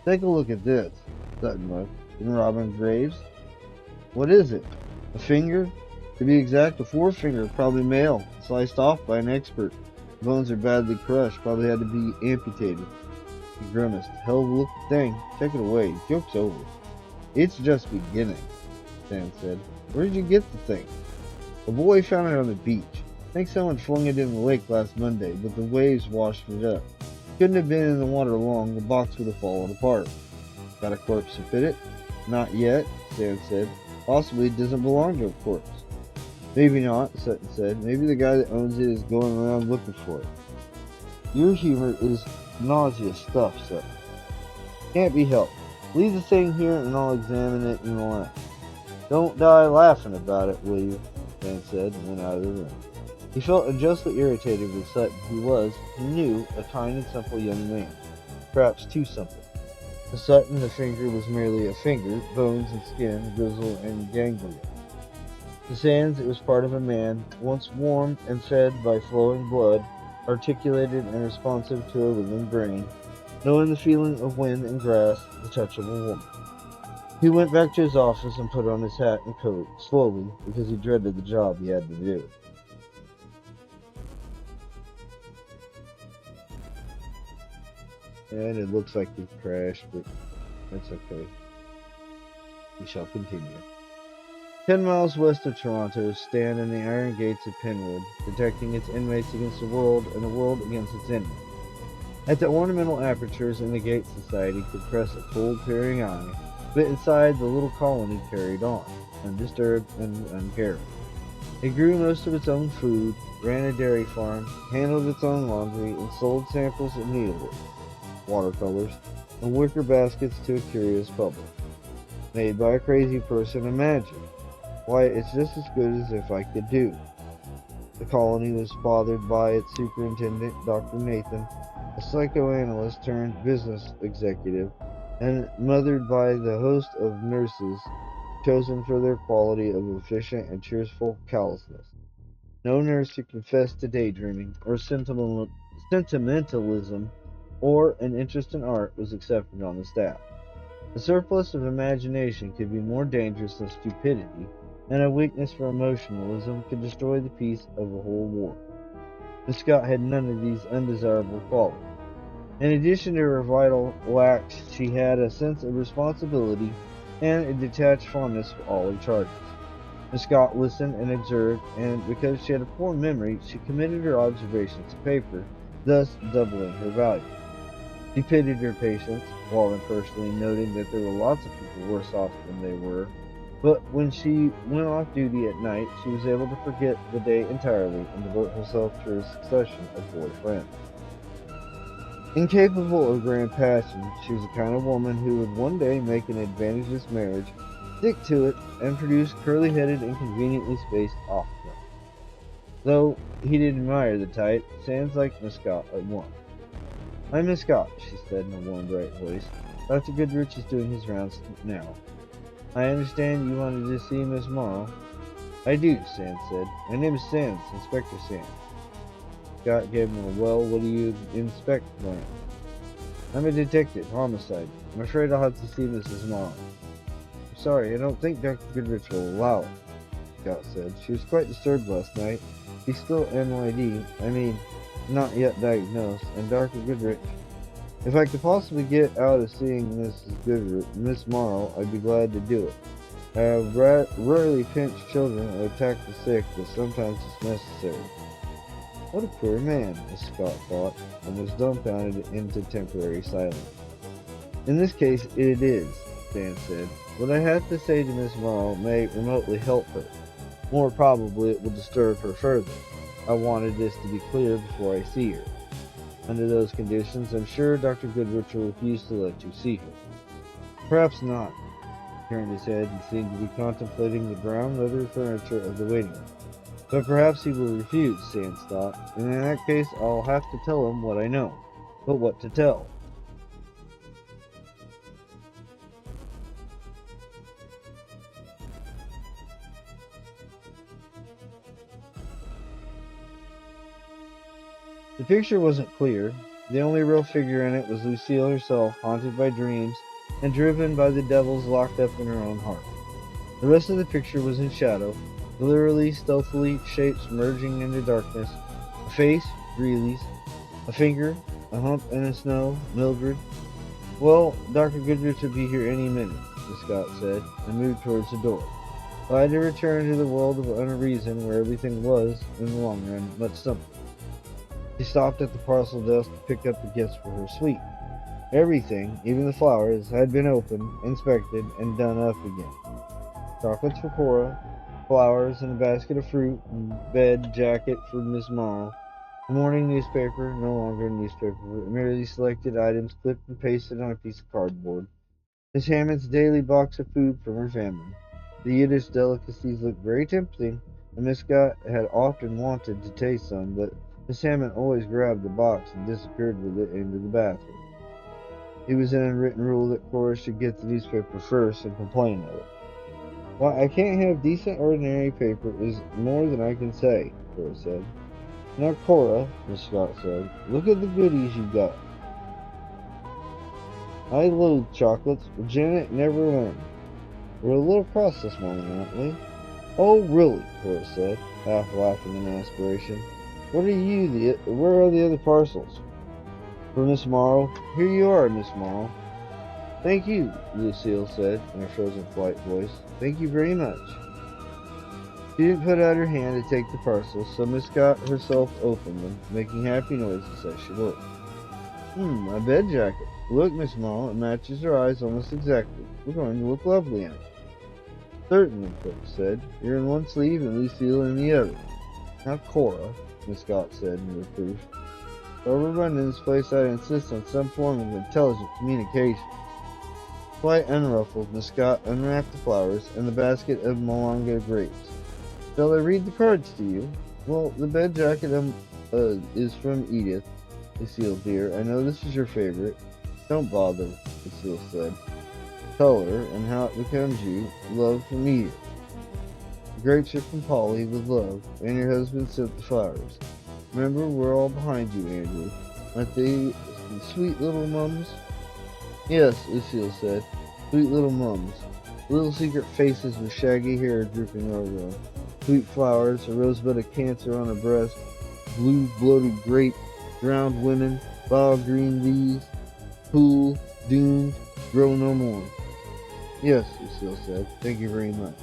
[SPEAKER 1] Take a look at this, Sutton looked. In Robin Graves? What is it? A finger? To be exact, a forefinger, probably male, sliced off by an expert. The bones are badly crushed, probably had to be amputated. He grimaced. Hell of a looking thing. Take it away. Joke's over. It's just beginning, Sam said. Where did you get the thing? A boy found it on the beach. I think someone flung it in the lake last Monday, but the waves washed it up. Couldn't have been in the water long, the box would have fallen apart. Got a corpse to fit it? Not yet, Sam said. Possibly it doesn't belong to a corpse. Maybe not, Sutton said. Maybe the guy that owns it is going around looking for it. Your humor is nauseous stuff, Sutton. Can't be helped. Leave the thing here and I'll examine it in the lab. Don't die laughing about it, will you? Sam said and went out of the room. He felt unjustly irritated with Sutton, who was, he knew, a kind and simple young man. Perhaps too simple. To Sutton, the finger was merely a finger, bones and skin, grizzle and ganglia. To Sands, it was part of a man, once warmed and fed by flowing blood, articulated and responsive to a living brain, knowing the feeling of wind and grass, the touch of a woman. He went back to his office and put on his hat and coat, slowly, because he dreaded the job he had to do. And it looks like he crashed, but that's okay. We shall continue. 10 miles west of Toronto stand in the iron gates of Penwood, protecting its inmates against the world and the world against its enemies. At the ornamental apertures in the gate society could press a cold peering eye, but inside the little colony carried on, undisturbed and uncaring. It grew most of its own food, ran a dairy farm, handled its own laundry, and sold samples of needlework, watercolors, and wicker baskets to a curious public. Made by a crazy person, imagine. Why, it's just as good as if I could do. The colony was fathered by its superintendent, Dr. Nathan, a psychoanalyst turned business executive, and mothered by the host of nurses chosen for their quality of efficient and cheerful callousness. No nurse who confessed to daydreaming or sentimentalism or an interest in art was accepted on the staff. A surplus of imagination could be more dangerous than stupidity, and a weakness for emotionalism could destroy the peace of a whole war. Miss Scott had none of these undesirable qualities. In addition to her vital lacks, she had a sense of responsibility and a detached fondness for all her charges. Miss Scott listened and observed, and because she had a poor memory, she committed her observations to paper, thus doubling her value. She pitied her patients, while impersonally noting that there were lots of people worse off than they were, but when she went off duty at night, she was able to forget the day entirely and devote herself to her succession of boy friends. Incapable of grand passion, she was the kind of woman who would one day make an advantageous marriage, stick to it, and produce curly-headed and conveniently spaced offspring. Though he did admire the type, Sands liked Miss Scott at once. "I'm Miss Scott," she said in a warm, bright voice. "Dr. Goodrich is doing his rounds now. I understand you wanted to see Miss Morrow." "I do," Sands said. "My name is Sands, Inspector Sands." Scott gave him a "well, what do you inspect" glance. "I'm a detective, homicide. I'm afraid I'll have to see Mrs. Morrow." "I'm sorry, I don't think Dr. Goodrich will allow it," Scott said. "She was quite disturbed last night. She's still NYD, not yet diagnosed, and Dr. Goodrich. If I could possibly get out of seeing Miss Morrow, I'd be glad to do it. I have rarely pinched children or attacked the sick, but sometimes it's necessary." What a queer man, Miss Scott thought, and was dumbfounded into temporary silence. "In this case, it is," Dan said. "What I have to say to Miss Morrow may remotely help her. More probably it will disturb her further. I wanted this to be clear before I see her. Under those conditions, I'm sure Dr. Goodrich will refuse to let you see her." "Perhaps not." He turned his head and seemed to be contemplating the brown leather furniture of the waiting room. "But perhaps he will refuse," Sands thought, "and in that case I'll have to tell him what I know. But what to tell?" The picture wasn't clear. The only real figure in it was Lucille herself, haunted by dreams and driven by the devils locked up in her own heart. The rest of the picture was in shadow, blurrily, stealthily, shapes merging into darkness. A face, Greeley's. A finger, a hump in the snow, Mildred. Well, Dr. Goodrich would be here any minute. Miss Scott said, and moved towards the door. I had to return to the world of unreason where everything was, in the long run, much simpler. She stopped at the parcel desk to pick up the gifts for her suite. Everything, even the flowers, had been opened, inspected, and done up again. Chocolates for Cora, flowers and a basket of fruit, and bed jacket for Miss Morrow. The morning newspaper, no longer a newspaper, but merely selected items clipped and pasted on a piece of cardboard. Miss Hammond's daily box of food from her family. The Yiddish delicacies looked very tempting, and Miss Scott had often wanted to taste some, but Miss Hammond always grabbed the box and disappeared with it into the bathroom. It was an unwritten rule that Cora should get the newspaper first and complain of it. Why I can't have decent ordinary paper is more than I can say, Cora said. Now, Cora, Miss Scott said, look at the goodies you got. I loathe chocolates, but Janet never learned. We're a little cross this morning, aren't we? Oh, really, Cora said, half laughing in aspiration. Where are the other parcels? For Miss Morrow. Here you are, Miss Morrow. Thank you, Lucille said in her frozen flight voice. Thank you very much. She didn't put out her hand to take the parcels, so Miss Scott herself opened them, making happy noises as she looked. My bed jacket. Look, Miss Morrow, it matches her eyes almost exactly. We're going to look lovely in it. Certainly, Cora said. You're in one sleeve and Lucille in the other. Now, Cora, Miss Scott said in reproof. If I were running this place, I'd insist on some form of intelligent communication. Quite unruffled, Miss Scott unwrapped the flowers and the basket of Malanga grapes. Shall I read the cards to you? Well, the bed jacket is from Edith, Lucille dear. I know this is your favorite. Don't bother, Lucille said. Color and how it becomes you. Love from Edith. The grapes are from Polly with love, and your husband sent the flowers. Remember, we're all behind you, Andrew. Aren't they sweet little mums? Yes, Lucille said. Sweet little mums. Little secret faces with shaggy hair drooping over them. Sweet flowers, a rosebud of cancer on her breast, blue bloated grape, drowned women, wild green leaves, pool, doomed, grow no more. Yes, Lucille said. Thank you very much.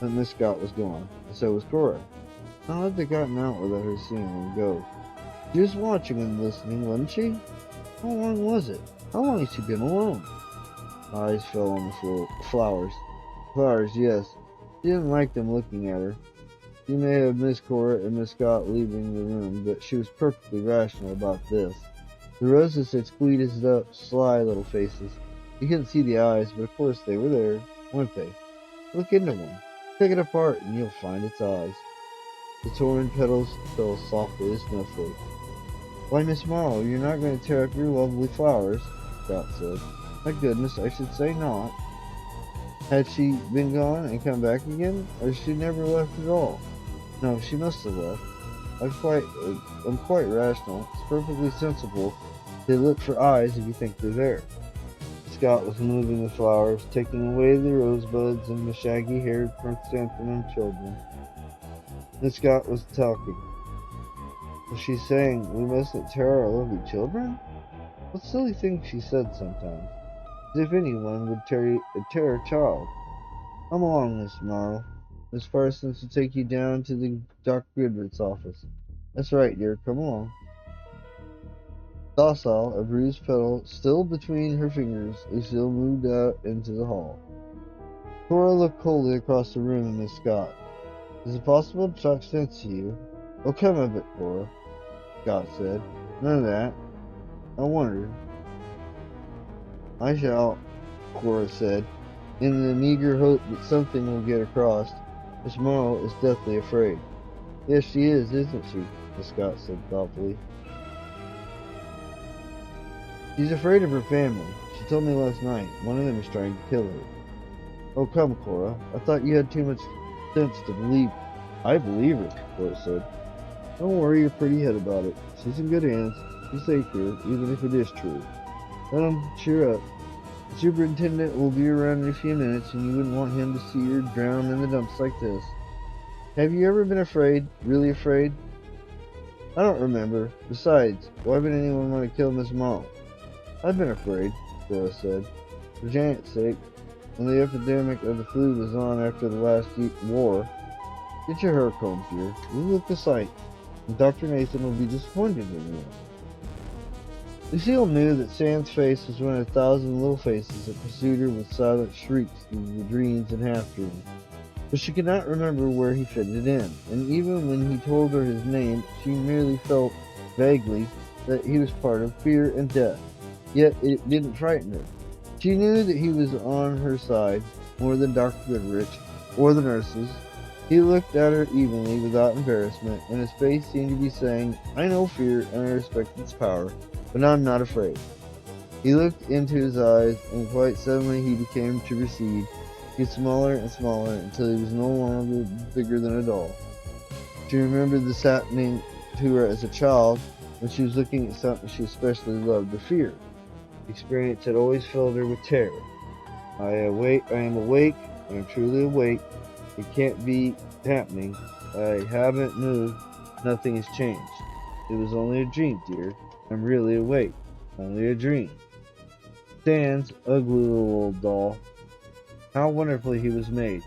[SPEAKER 1] And Miss Scott was gone, and so was Cora. How had they gotten out without her seeing them go? She was watching and listening, wasn't she? How long was it? How long had she been alone? Eyes fell on the floor. Flowers. Flowers, yes. She didn't like them looking at her. She may have missed Cora and Miss Scott leaving the room, but she was perfectly rational about this. The roses had squeezed up sly little faces. You couldn't see the eyes, but of course they were there, weren't they? Look into one. Take it apart and you'll find its eyes. The torn petals fell softly as snowflakes. Why, Miss Morrow, you're not going to tear up your lovely flowers, Scott said. My goodness, I should say not. Had she been gone and come back again, or she never left at all? No, she must have left. I'm quite rational. It's perfectly sensible to look for eyes if you think they're there. Scott was moving the flowers, taking away the rosebuds and the shaggy-haired chrysanthemum children. Miss Scott was talking. Was she saying we mustn't tear our lovely children? What silly things she said sometimes. As if anyone would tear a child. Come along, Miss Morrow. Miss Parsons will take you down to the Dr. Goodric's office. That's right, dear. Come along. Docile, a bruised petal still between her fingers, Lucille moved out into the hall. Cora looked coldly across the room at Miss Scott. Is it possible to talk sense to you? Oh, come a bit, Cora, Scott said. None of that. I wondered. I shall, Cora said, in the meager hope that something will get across. Miss Morrow is deathly afraid. Yes, she is, isn't she? Miss Scott said thoughtfully. She's afraid of her family. She told me last night. One of them is trying to kill her. Oh, come, Cora. I thought you had too much sense to believe. I believe her, Cora said. Don't worry your pretty head about it. She's in good hands. She's safe here, even if it is true. Cheer up. The superintendent will be around in a few minutes, and you wouldn't want him to see her drown in the dumps like this. Have you ever been afraid? Really afraid? I don't remember. Besides, why would anyone want to kill Miss Morrow? I've been afraid, Cora said. For Janet's sake, when the epidemic of the flu was on after the last war. Get your hair combed, dear. You look the sight, and Dr. Nathan will be disappointed in you. Lucille knew that Sam's face was one of 1,000 little faces that pursued her with silent shrieks through the dreams and half-dreams. But she could not remember where he fitted in, and even when he told her his name, she merely felt vaguely that he was part of fear and death. Yet it didn't frighten her. She knew that he was on her side more than Dr. Goodrich or the nurses. He looked at her evenly without embarrassment, and his face seemed to be saying, I know fear and I respect its power, but I'm not afraid. He looked into his eyes, and quite suddenly he began to recede. He got smaller and smaller until he was no longer bigger than a doll. She remembered this happening to her as a child when she was looking at something she especially loved or feared. The experience had always filled her with terror. I am awake, I am truly awake. It can't be happening. I haven't moved. Nothing has changed. It was only a dream, dear. I'm really awake. Only a dream. Stan's ugly little old doll. How wonderfully he was made.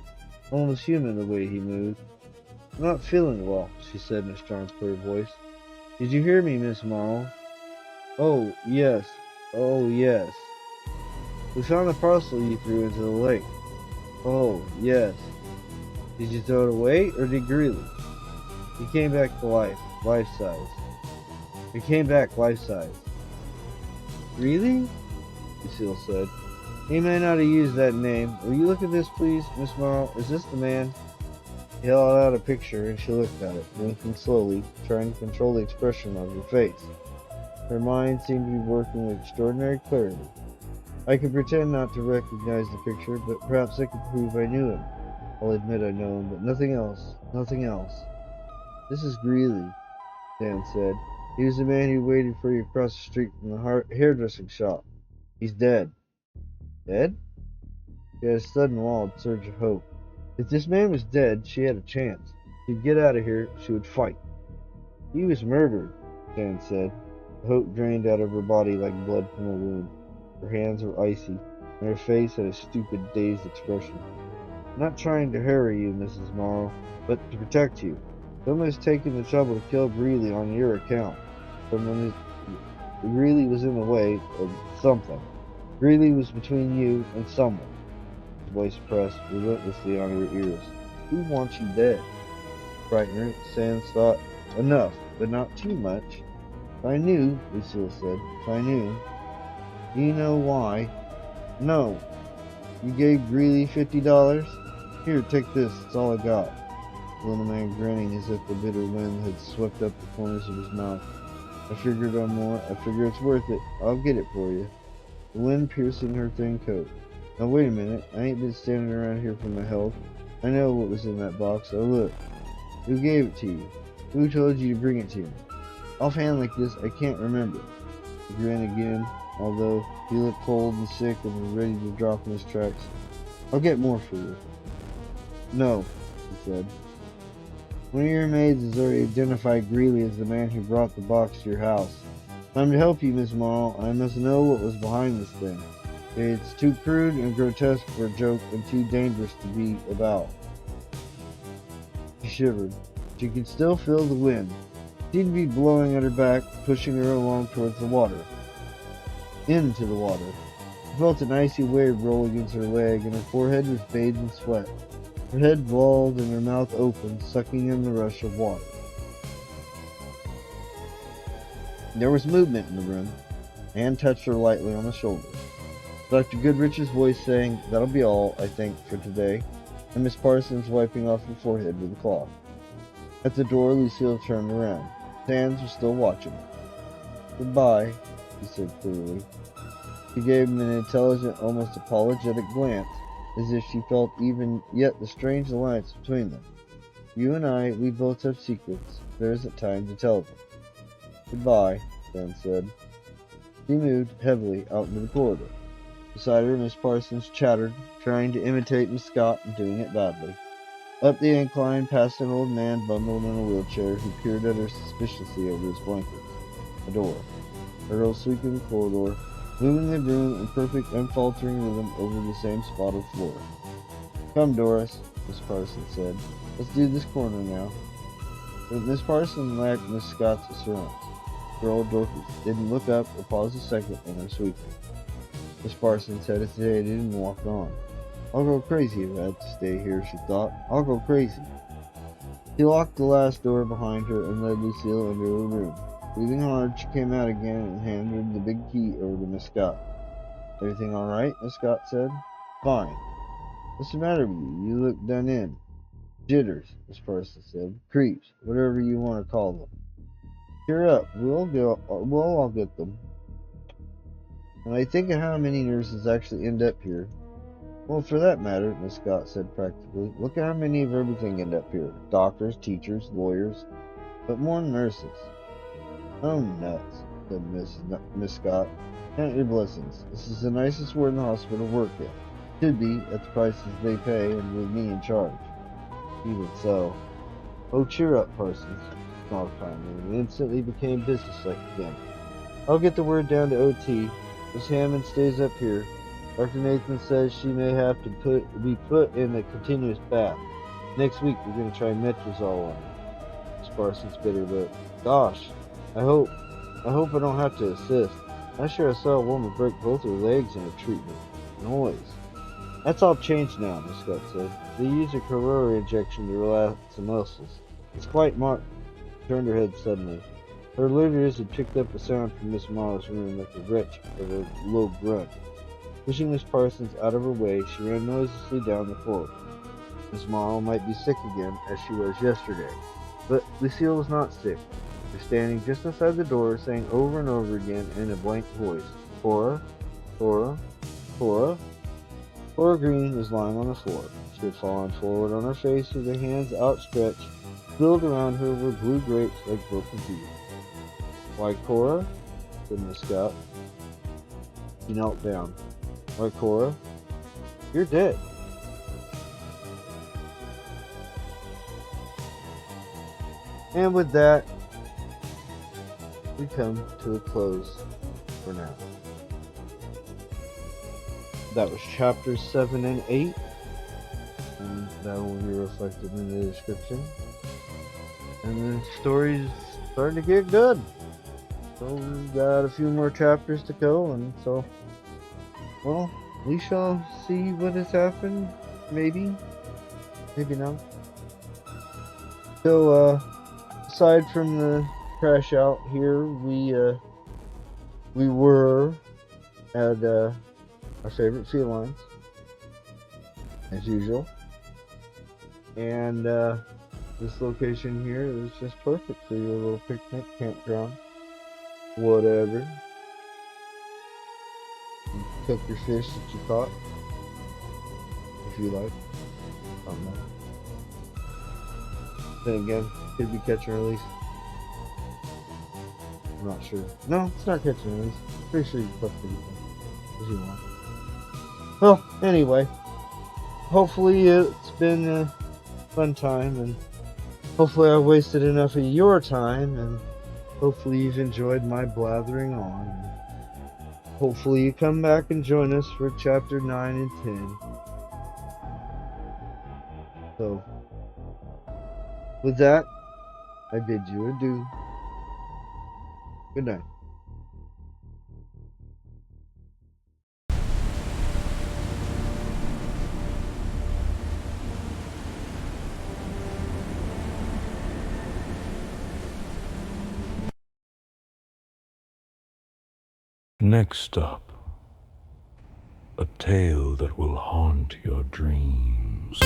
[SPEAKER 1] Almost human the way he moved. I'm not feeling well, she said in a strong, clear voice. Did you hear me, Miss Marl? Oh, yes. Oh, yes. We found the parcel you threw into the lake. Oh, yes. Did you throw it away, or did Greeley? He came back to life, life-size. He came back life-size. Really? Lucille said. He may not have used that name. Will you look at this, please, Miss Marl? Is this the man? He held out a picture, and she looked at it, blinking slowly, trying to control the expression of her face. Her mind seemed to be working with extraordinary clarity. I could pretend not to recognize the picture, but perhaps I could prove I knew him. I'll admit I know him, but nothing else. Nothing else. This is Greeley, Dan said. He was the man who waited for you across the street from the hairdressing shop. He's dead. Dead? She had a sudden wild surge of hope. If this man was dead, she had a chance. She'd get out of here, she would fight. He was murdered, Dan said. The hope drained out of her body like blood from a wound. Her hands were icy, and her face had a stupid, dazed expression. I'm not trying to hurry you, Mrs. Morrow, but to protect you. Someone has taken the trouble to kill Greeley on your account. Greeley was in the way of something. Greeley was between you and someone. His voice pressed relentlessly on her ears. Who wants you dead? Frightened her, Sands thought, enough, but not too much. If I knew, Lucille said, if I knew. Do you know why? No. You gave Greeley $50? Here, take this. It's all I got. The little man grinning as if the bitter wind had swept up the corners of his mouth. I figured on more. I figure it's worth it. I'll get it for you. The wind piercing her thin coat. Now wait a minute. I ain't been standing around here for my health. I know what was in that box. Oh look. Who gave it to you? Who told you to bring it to me? Offhand like this, I can't remember. He grinned again, although he looked cold and sick and was ready to drop in his tracks. I'll get more for you. No, he said. One of your maids has already identified Greeley as the man who brought the box to your house. I'm to help you, Miss Morrow. I must know what was behind this thing. It's too crude and grotesque for a joke and too dangerous to be about. She shivered. She could still feel the wind. It seemed to be blowing at her back, pushing her along towards the water. Into the water. She felt an icy wave roll against her leg, and her forehead was bathed in sweat. Her head lolled and her mouth open, sucking in the rush of water. There was movement in the room. A hand touched her lightly on the shoulder. Dr. Goodrich's voice saying, "That'll be all, I think, for today," and Miss Parsons wiping off her forehead with a cloth. At the door, Lucille turned around. Sands was still watching her. "Goodbye," he said clearly. She gave him an intelligent, almost apologetic glance, as if she felt even yet the strange alliance between them. "You and I, we both have secrets. There isn't time to tell them." "Goodbye," Dan said. She moved heavily out into the corridor. Beside her, Miss Parsons chattered, trying to imitate Miss Scott and doing it badly. Up the incline, past an old man bundled in a wheelchair who peered at her suspiciously over his blankets. A door. A girl sweeping the corridor. moving the broom in perfect unfaltering rhythm over the same spot of floor. Come, Doris, Miss Parson said. Let's do this corner now. But Miss Parson lacked Miss Scott's assurance. Girl Dorcas didn't look up or pause a second in her sweeping. Miss Parsons hesitated and walked on. I'll go crazy if I have to stay here, she thought. I'll go crazy. She locked the last door behind her and led Lucille into her room. Breathing hard, she came out again and handed the big key over to Miss Scott. Everything all right? Miss Scott said. Fine. What's the matter with you? You look done in. Jitters, Miss Parsons said. Creeps, whatever you want to call them. Cheer up. We'll all get them. When I think of how many nurses actually end up here. Well, for that matter, Miss Scott said practically, look at how many of everything end up here. Doctors, teachers, lawyers, but more nurses. Oh, nuts, said Miss Scott. Count your blessings. This is the nicest ward in the hospital to work in. Should be, at the prices they pay and with me in charge. Even so. Oh, cheer up, Parsons, smiled kindly, and instantly became businesslike again. I'll get the word down to OT. Miss Hammond stays up here. Dr. Nathan says she may have to be put in a continuous bath. Next week we're going to try metrazole on her. Miss Parsons bit her lip. Gosh, I hope I don't have to assist. I sure saw a woman break both her legs in a treatment. Noise. That's all changed now, Miss Scott said. They use a corona injection to relax the muscles. It's quite marked. She turned her head suddenly. Her alert ears had picked up a sound from Miss Millar's room like a retch of a low grunt. Pushing Miss Parsons out of her way, she ran noiselessly down the floor. Miss Millar might be sick again, as she was yesterday. But Lucille was not sick. She was standing just inside the door, saying over and over again in a blank voice, Cora, Cora, Cora. Cora Green was lying on the floor. She had fallen forward on her face with her hands outstretched. Spilled around her were blue grapes like broken teeth. Why, Cora? Said Miss Scott. She knelt down. Why, Cora? You're dead. And with that, we come to a close for now. That was chapters 7 and 8. And that will be reflected in the description. And the story's starting to get good. So we've got a few more chapters to go, and so, well, we shall see what has happened. Maybe not. So, aside from the crash out here, we were at our favorite felines, as usual, and this location here is just perfect for your little picnic, campground, whatever. You cook your fish that you caught, if you like. I don't know. Then again, could be catch and release. I'm not sure. No, it's not catch and release. Pretty sure you cook anything as you want. Well, anyway, hopefully it's been a fun time, and hopefully I wasted enough of your time, and hopefully you've enjoyed my blathering on. Hopefully you come back and join us for chapter 9 and 10. So, with that, I bid you adieu. Good night.
[SPEAKER 2] Next up, a tale that will haunt your dreams.